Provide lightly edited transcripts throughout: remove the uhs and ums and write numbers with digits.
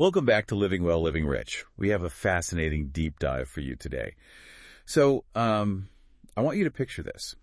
Welcome back to Living Well, Living Rich. We have a fascinating deep dive for you today. So, I want you to picture this.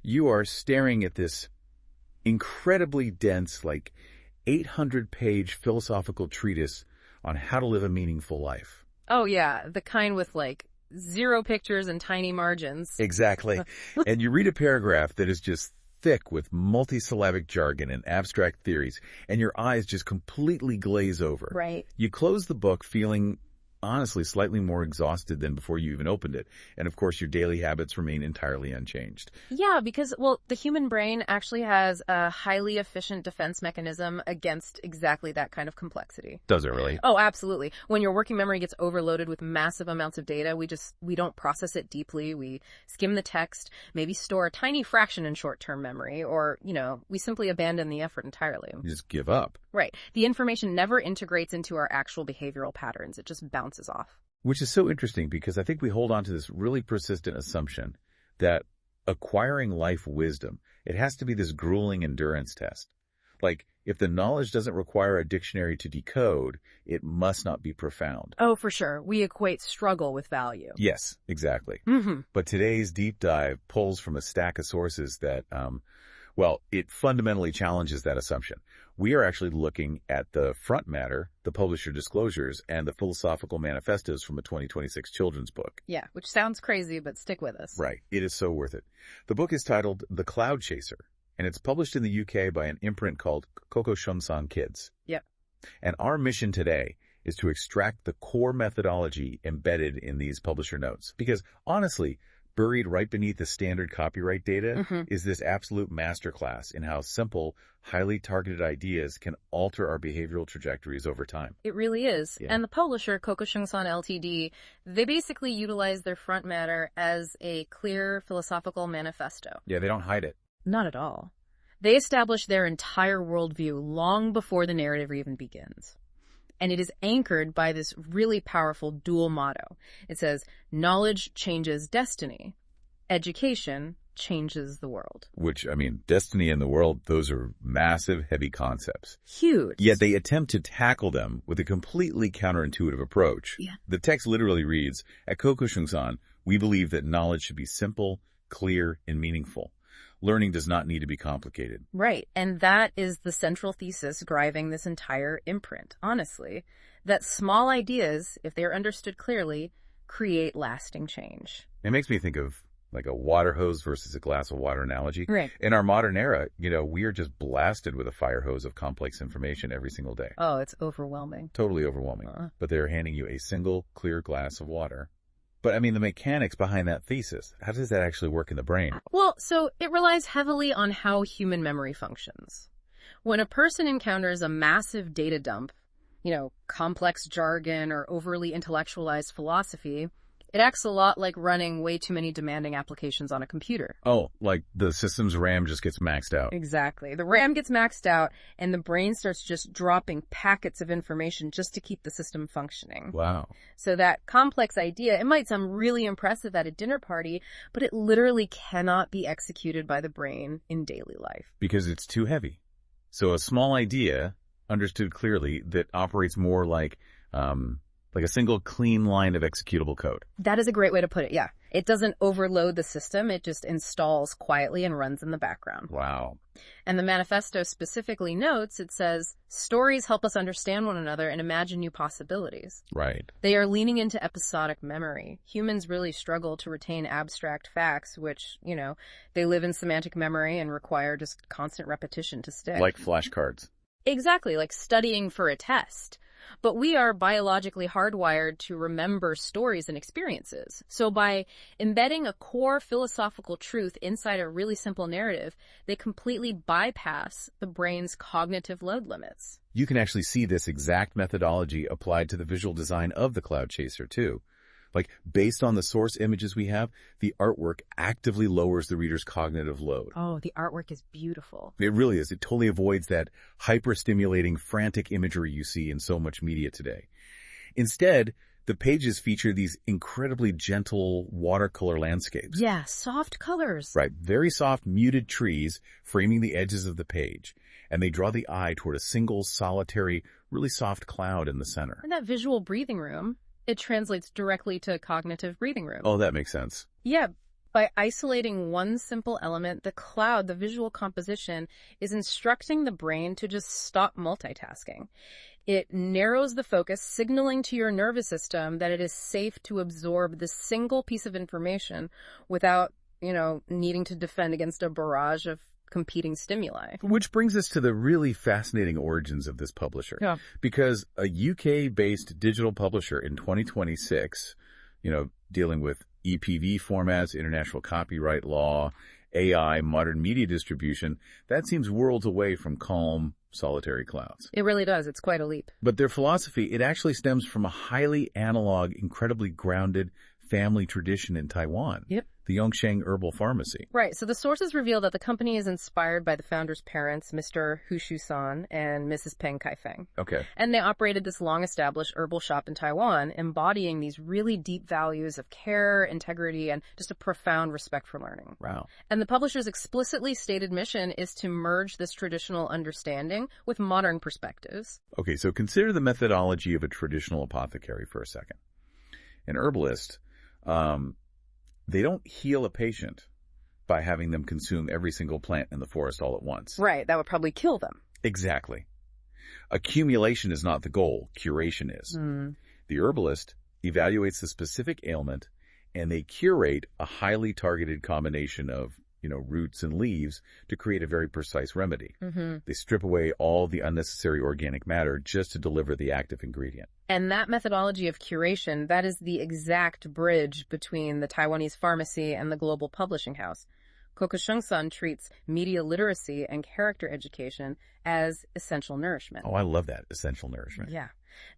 You are staring at this incredibly dense, 800-page philosophical treatise on how to live a meaningful life. Oh, yeah. The kind with, 0 pictures and tiny margins. Exactly. And you read a paragraph that is just thick with multisyllabic jargon and abstract theories, and your eyes just completely glaze over. Right. You close the book feeling, honestly, slightly more exhausted than before you even opened it. And, of course, your daily habits remain entirely unchanged. Yeah, because, the human brain actually has a highly efficient defense mechanism against exactly that kind of complexity. Does it really? Oh, absolutely. When your working memory gets overloaded with massive amounts of data, we don't process it deeply. We skim the text, maybe store a tiny fraction in short-term memory, or, we simply abandon the effort entirely. You just give up. Right. The information never integrates into our actual behavioral patterns. It just bounces off. Which is so interesting because I think we hold on to this really persistent assumption that acquiring life wisdom, it has to be this grueling endurance test. If the knowledge doesn't require a dictionary to decode, it must not be profound. Oh, for sure. We equate struggle with value. Yes, exactly. Mm-hmm. But today's deep dive pulls from a stack of sources that, it fundamentally challenges that assumption. We are actually looking at the front matter, the publisher disclosures, and the philosophical manifestos from a 2026 children's book. Yeah, which sounds crazy, but stick with us. Right. It is so worth it. The book is titled The Cloud Chaser, and it's published in the UK by an imprint called Kokoshungsan Kids. Yep. And our mission today is to extract the core methodology embedded in these publisher notes. Because honestly, buried right beneath the standard copyright data is this absolute masterclass in how simple, highly targeted ideas can alter our behavioral trajectories over time. It really is. Yeah. And the publisher, Kokoshungsan Ltd., they basically utilize their front matter as a clear philosophical manifesto. Yeah, they don't hide it. Not at all. They establish their entire worldview long before the narrative even begins. And it is anchored by this really powerful dual motto. It says, knowledge changes destiny. Education changes the world. Which, destiny and the world, those are massive, heavy concepts. Huge. Yet they attempt to tackle them with a completely counterintuitive approach. Yeah. The text literally reads, at Kokoshungsan, we believe that knowledge should be simple, clear, and meaningful. Learning does not need to be complicated. Right. And that is the central thesis driving this entire imprint, honestly. That small ideas, if they're understood clearly, create lasting change. It makes me think of a water hose versus a glass of water analogy. Right. In our modern era, we are just blasted with a fire hose of complex information every single day. Oh, it's overwhelming. Totally overwhelming. But they're handing you a single clear glass of water. But the mechanics behind that thesis, how does that actually work in the brain? Well, so it relies heavily on how human memory functions. When a person encounters a massive data dump, complex jargon or overly intellectualized philosophy, it acts a lot like running way too many demanding applications on a computer. Oh, like the system's RAM just gets maxed out. Exactly. The RAM gets maxed out, and the brain starts just dropping packets of information just to keep the system functioning. Wow. So that complex idea, it might sound really impressive at a dinner party, but it literally cannot be executed by the brain in daily life. Because it's too heavy. So a small idea, understood clearly, that operates more like a single clean line of executable code. That is a great way to put it, yeah. It doesn't overload the system, it just installs quietly and runs in the background. Wow. And the manifesto specifically notes, it says, stories help us understand one another and imagine new possibilities. Right. They are leaning into episodic memory. Humans really struggle to retain abstract facts, which, they live in semantic memory and require just constant repetition to stick. Like flashcards. Exactly, like studying for a test. But we are biologically hardwired to remember stories and experiences. So by embedding a core philosophical truth inside a really simple narrative, they completely bypass the brain's cognitive load limits. You can actually see this exact methodology applied to the visual design of the Cloud Chaser, too. Based on the source images we have, the artwork actively lowers the reader's cognitive load. Oh, the artwork is beautiful. It really is. It totally avoids that hyper-stimulating, frantic imagery you see in so much media today. Instead, The pages feature these incredibly gentle watercolor landscapes. Yeah, soft colors. Right, very soft, muted trees framing the edges of the page, and they draw the eye toward a single, solitary, really soft cloud in the center. And that visual breathing room, it translates directly to cognitive breathing room. Oh, that makes sense. Yeah, by isolating one simple element, the cloud, the visual composition, is instructing the brain to just stop multitasking. It narrows the focus, signaling to your nervous system that it is safe to absorb this single piece of information without, needing to defend against a barrage of competing stimuli. Which brings us to the really fascinating origins of this publisher. Yeah. Because a UK-based digital publisher in 2026, dealing with EPV formats, international copyright law, AI, modern media distribution, that seems worlds away from calm, solitary clouds. It really does. It's quite a leap. But their philosophy, it actually stems from a highly analog, incredibly grounded family tradition in Taiwan. Yep. The Yongsheng Herbal Pharmacy. Right. So the sources reveal that the company is inspired by the founder's parents, Mr. Kokoshungsan and Mrs. Peng Kaifeng. Okay. And they operated this long-established herbal shop in Taiwan, embodying these really deep values of care, integrity, and just a profound respect for learning. Wow. And the publisher's explicitly stated mission is to merge this traditional understanding with modern perspectives. Okay, so consider the methodology of a traditional apothecary for a second. An herbalist, they don't heal a patient by having them consume every single plant in the forest all at once. Right, that would probably kill them. Exactly. Accumulation is not the goal, curation is. The herbalist evaluates the specific ailment, and they curate a highly targeted combination of, roots and leaves to create a very precise remedy. They strip away all the unnecessary organic matter just to deliver the active ingredient. And that methodology of curation, that is the exact bridge between the Taiwanese pharmacy and the global publishing house. Kokoshungsan treats media literacy and character education as essential nourishment. Oh, I love that, essential nourishment. Yeah.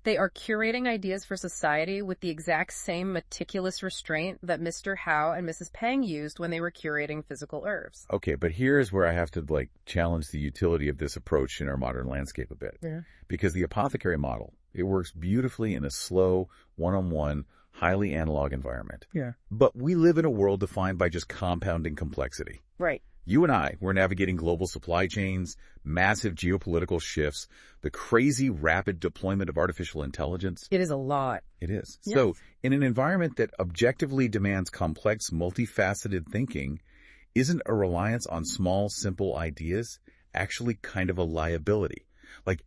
They are curating ideas for society with the exact same meticulous restraint that Mr. Hou and Mrs. Peng used when they were curating physical herbs. Okay, but here's where I have to, challenge the utility of this approach in our modern landscape a bit. Yeah. Because the apothecary model, it works beautifully in a slow, one-on-one, highly analog environment. Yeah. But we live in a world defined by just compounding complexity. Right. You and I, we're navigating global supply chains, massive geopolitical shifts, the crazy rapid deployment of artificial intelligence. It is a lot. It is. Yes. So, in an environment that objectively demands complex, multifaceted thinking, isn't a reliance on small, simple ideas actually kind of a liability?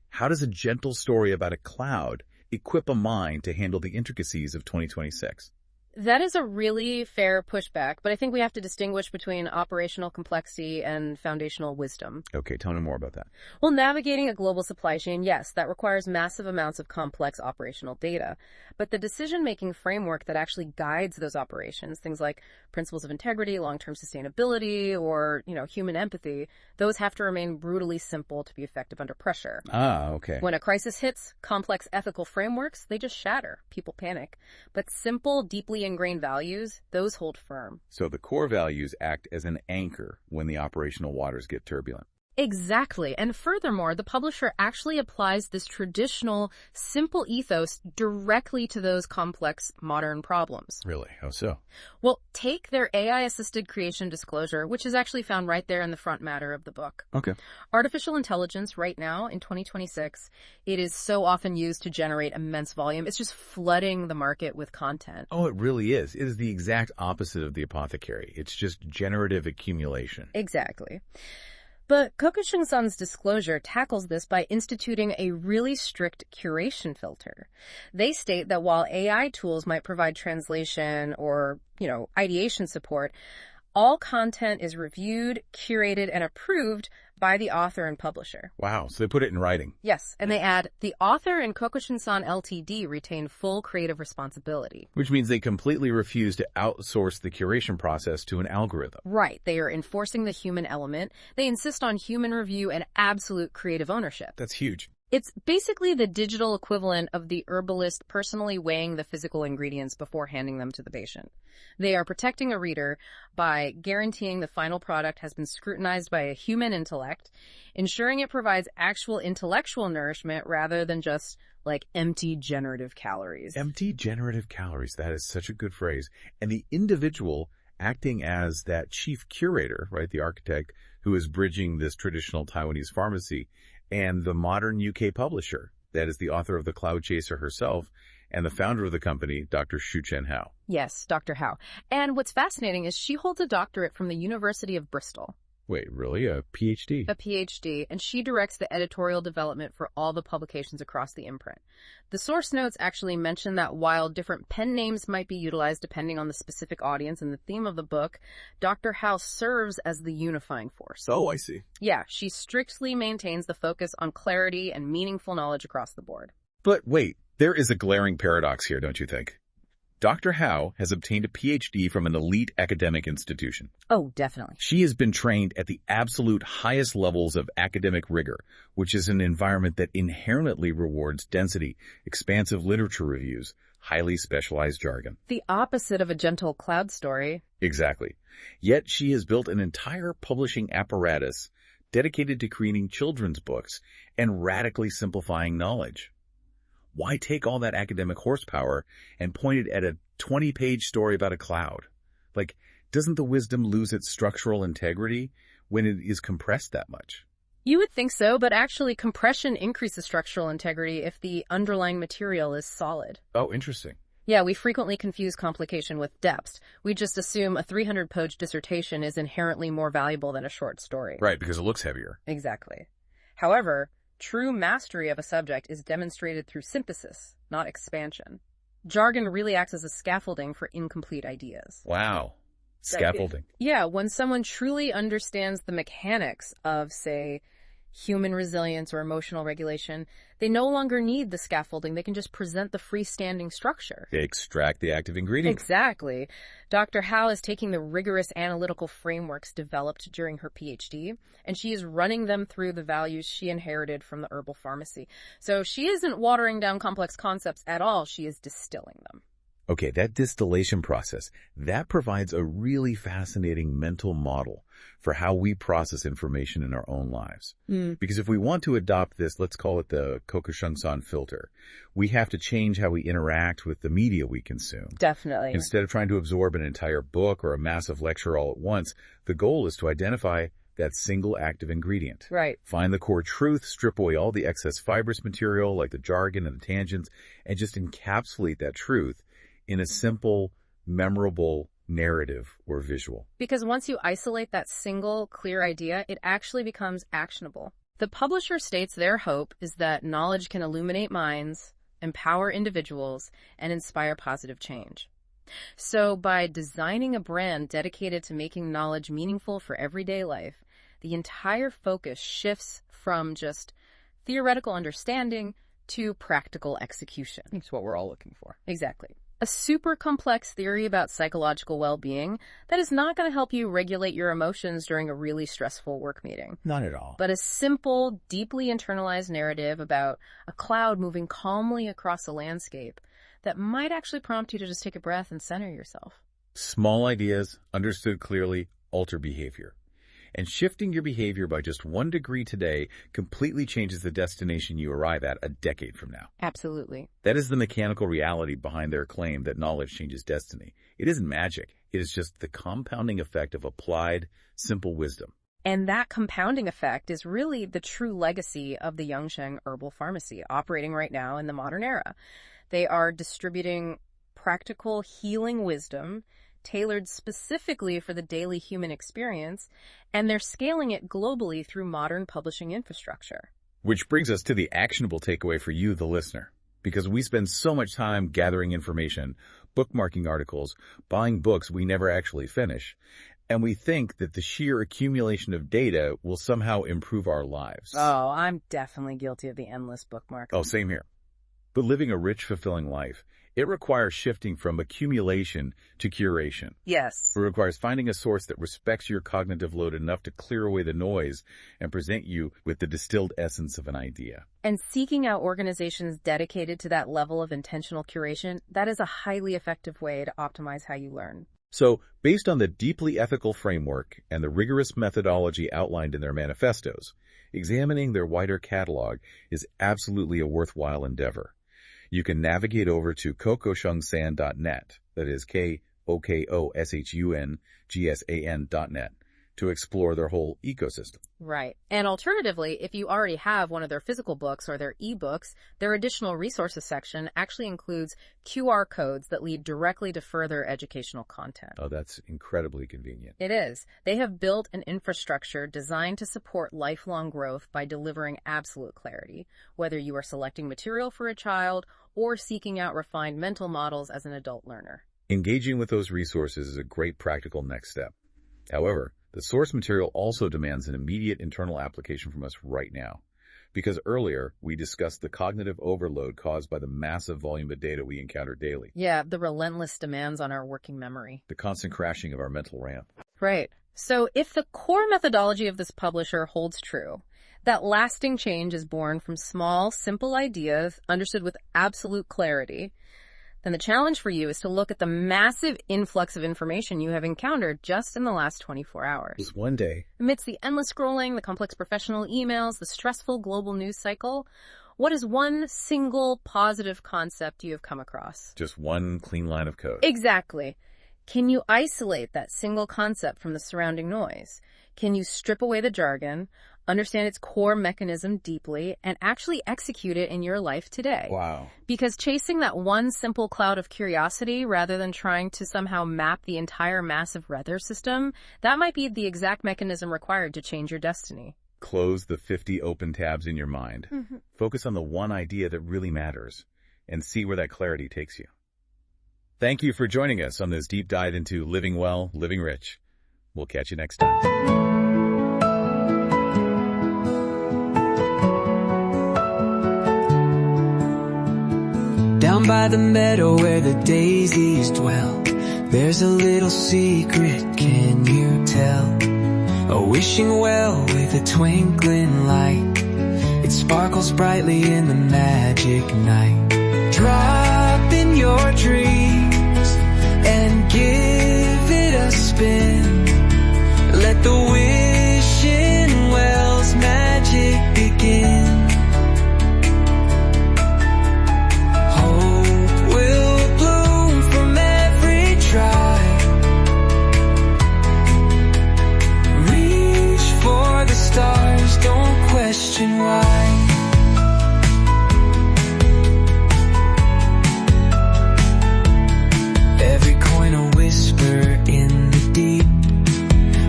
How does a gentle story about a cloud equip a mind to handle the intricacies of 2026? That is a really fair pushback, but I think we have to distinguish between operational complexity and foundational wisdom. Okay, tell me more about that. Well, navigating a global supply chain, yes, that requires massive amounts of complex operational data. But the decision-making framework that actually guides those operations, things like principles of integrity, long-term sustainability, or, human empathy, those have to remain brutally simple to be effective under pressure. Ah, okay. When a crisis hits, complex ethical frameworks, they just shatter. People panic. But simple, deeply ingrained values, those hold firm. So the core values act as an anchor when the operational waters get turbulent. Exactly. And furthermore, the publisher actually applies this traditional, simple ethos directly to those complex modern problems. Really? How so? Well, take their AI-assisted creation disclosure, which is actually found right there in the front matter of the book. Okay. Artificial intelligence right now, in 2026, it is so often used to generate immense volume. It's just flooding the market with content. Oh, it really is. It is the exact opposite of the apothecary. It's just generative accumulation. Exactly. But Kokoshungsan's disclosure tackles this by instituting a really strict curation filter. They state that while AI tools might provide translation or, ideation support, all content is reviewed, curated, and approved by the author and publisher. Wow, so they put it in writing. Yes, and they add, the author and Kokoshungsan Ltd. retain full creative responsibility. Which means they completely refuse to outsource the curation process to an algorithm. Right, they are enforcing the human element. They insist on human review and absolute creative ownership. That's huge. It's basically the digital equivalent of the herbalist personally weighing the physical ingredients before handing them to the patient. They are protecting a reader by guaranteeing the final product has been scrutinized by a human intellect, ensuring it provides actual intellectual nourishment rather than just like empty generative calories. Empty generative calories. That is such a good phrase. And the individual acting as that chief curator, right, the architect who is bridging this traditional Taiwanese pharmacy, and the modern UK publisher, that is the author of The Cloud Chaser herself, and the founder of the company, Dr. Shu-Chen Hou. Yes, Dr. Hou. And what's fascinating is she holds a doctorate from the University of Bristol. Wait, really? A PhD? A PhD, and she directs the editorial development for all the publications across the imprint. The source notes actually mention that while different pen names might be utilized depending on the specific audience and the theme of the book, Dr. Hou serves as the unifying force. Oh, I see. Yeah, she strictly maintains the focus on clarity and meaningful knowledge across the board. But wait, there is a glaring paradox here, don't you think? Dr. Hou has obtained a PhD from an elite academic institution. Oh, definitely. She has been trained at the absolute highest levels of academic rigor, which is an environment that inherently rewards density, expansive literature reviews, highly specialized jargon. The opposite of a gentle cloud story. Exactly. Yet she has built an entire publishing apparatus dedicated to creating children's books and radically simplifying knowledge. Why take all that academic horsepower and point it at a 20-page story about a cloud? Like, doesn't the wisdom lose its structural integrity when it is compressed that much? You would think so, but actually compression increases structural integrity if the underlying material is solid. Oh, interesting. Yeah, we frequently confuse complication with depth. We just assume a 300-page dissertation is inherently more valuable than a short story. Right, because it looks heavier. Exactly. However, true mastery of a subject is demonstrated through synthesis, not expansion. Jargon really acts as a scaffolding for incomplete ideas. Wow. Scaffolding. Yeah, when someone truly understands the mechanics of, say, human resilience or emotional regulation, they no longer need the scaffolding. They can just present the freestanding structure. They extract the active ingredient. Exactly. Dr. Hou is taking the rigorous analytical frameworks developed during her PhD, and she is running them through the values she inherited from the herbal pharmacy. So she isn't watering down complex concepts at all. She is distilling them. Okay, that distillation process, that provides a really fascinating mental model for how we process information in our own lives. Because if we want to adopt this, let's call it the Kokoshungsan filter, we have to change how we interact with the media we consume. Definitely. Instead of trying to absorb an entire book or a massive lecture all at once, the goal is to identify that single active ingredient. Right. Find the core truth, strip away all the excess fibrous material like the jargon and the tangents, and just encapsulate that truth in a simple, memorable narrative or visual. Because once you isolate that single, clear idea, it actually becomes actionable. The publisher states their hope is that knowledge can illuminate minds, empower individuals, and inspire positive change. So by designing a brand dedicated to making knowledge meaningful for everyday life, the entire focus shifts from just theoretical understanding to practical execution. That's what we're all looking for. Exactly. A super complex theory about psychological well-being that is not going to help you regulate your emotions during a really stressful work meeting. Not at all. But a simple, deeply internalized narrative about a cloud moving calmly across a landscape that might actually prompt you to just take a breath and center yourself. Small ideas, understood clearly, alter behavior. And shifting your behavior by just 1 degree today completely changes the destination you arrive at a decade from now. Absolutely. That is the mechanical reality behind their claim that knowledge changes destiny. It isn't magic. It is just the compounding effect of applied, simple wisdom. And that compounding effect is really the true legacy of the Yongsheng Herbal Pharmacy operating right now in the modern era. They are distributing practical healing wisdom tailored specifically for the daily human experience, and they're scaling it globally through modern publishing infrastructure. Which brings us to the actionable takeaway for you, the listener. Because we spend so much time gathering information, bookmarking articles, buying books we never actually finish, and we think that the sheer accumulation of data will somehow improve our lives. Oh, I'm definitely guilty of the endless bookmark. Oh, same here. But living a rich, fulfilling life, it requires shifting from accumulation to curation. Yes. It requires finding a source that respects your cognitive load enough to clear away the noise and present you with the distilled essence of an idea. And seeking out organizations dedicated to that level of intentional curation, that is a highly effective way to optimize how you learn. So, based on the deeply ethical framework and the rigorous methodology outlined in their manifestos, examining their wider catalog is absolutely a worthwhile endeavor. You can navigate over to Kokoshungsan.net, that is Kokoshungsan.net, to explore their whole ecosystem. Right. And alternatively, if you already have one of their physical books or their ebooks, their additional resources section actually includes QR codes that lead directly to further educational content. Oh, that's incredibly convenient. It is. They have built an infrastructure designed to support lifelong growth by delivering absolute clarity, whether you are selecting material for a child or seeking out refined mental models as an adult learner. Engaging with those resources is a great practical next step. However, the source material also demands an immediate internal application from us right now, because earlier we discussed the cognitive overload caused by the massive volume of data we encounter daily. Yeah, the relentless demands on our working memory. The constant crashing of our mental RAM. Right. So if the core methodology of this publisher holds true, that lasting change is born from small, simple ideas understood with absolute clarity, then the challenge for you is to look at the massive influx of information you have encountered just in the last 24 hours. Just one day. Amidst the endless scrolling, the complex professional emails, the stressful global news cycle, what is one single positive concept you have come across? Just one clean line of code. Exactly. Can you isolate that single concept from the surrounding noise? Can you strip away the jargon, understand its core mechanism deeply, and actually execute it in your life today? Wow. Because chasing that one simple cloud of curiosity rather than trying to somehow map the entire massive weather system, that might be the exact mechanism required to change your destiny. Close the 50 open tabs in your mind. Mm-hmm. Focus on the one idea that really matters and see where that clarity takes you. Thank you for joining us on this deep dive into living well, living rich. We'll catch you next time. Down by the meadow where the daisies dwell, there's a little secret, can you tell? A wishing well with a twinkling light, it sparkles brightly in the magic night. Drop in your dreams and give it a spin. Let the wishing well's magic begin. Hope will bloom from every tribe. Reach for the stars, don't question why. Every coin a whisper in the deep,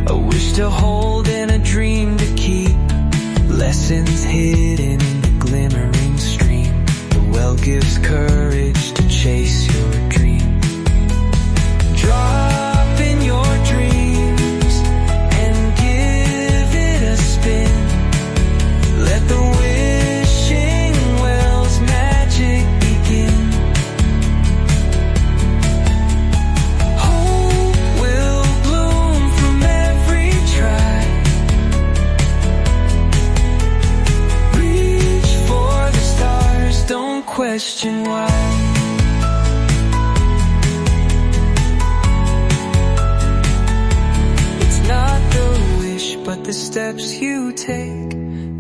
a wish to hold and a dream to keep. Lessons hidden in the glimmering stream. The well gives courage to chase your dream. Drop in your dreams and give it a spin. Let the wishing well's magic begin. Hope will bloom from every tribe. Reach for the stars, don't question why. It's not the wish, but the steps you take.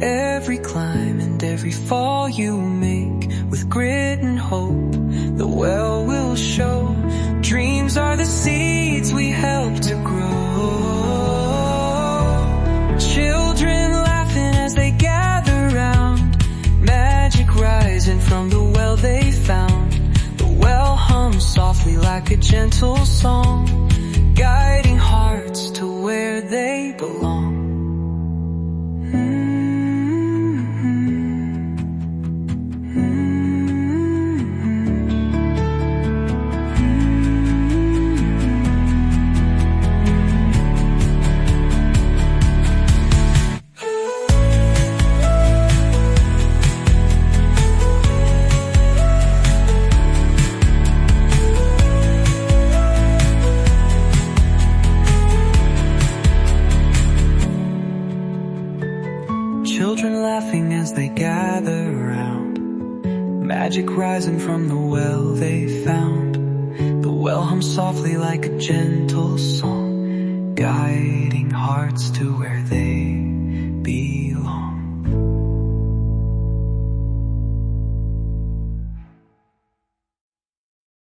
Every climb and every fall you make. With grit and hope, the well will show. Dreams are the seeds we help to grow. Children laughing as they gather round. Magic rising from the well they found. The well hums softly like a gentle song, guiding hearts to where they belong. Children laughing as they gather round. Magic rising from the well they found. The Well, hum softly like a gentle song, guiding hearts to where they belong.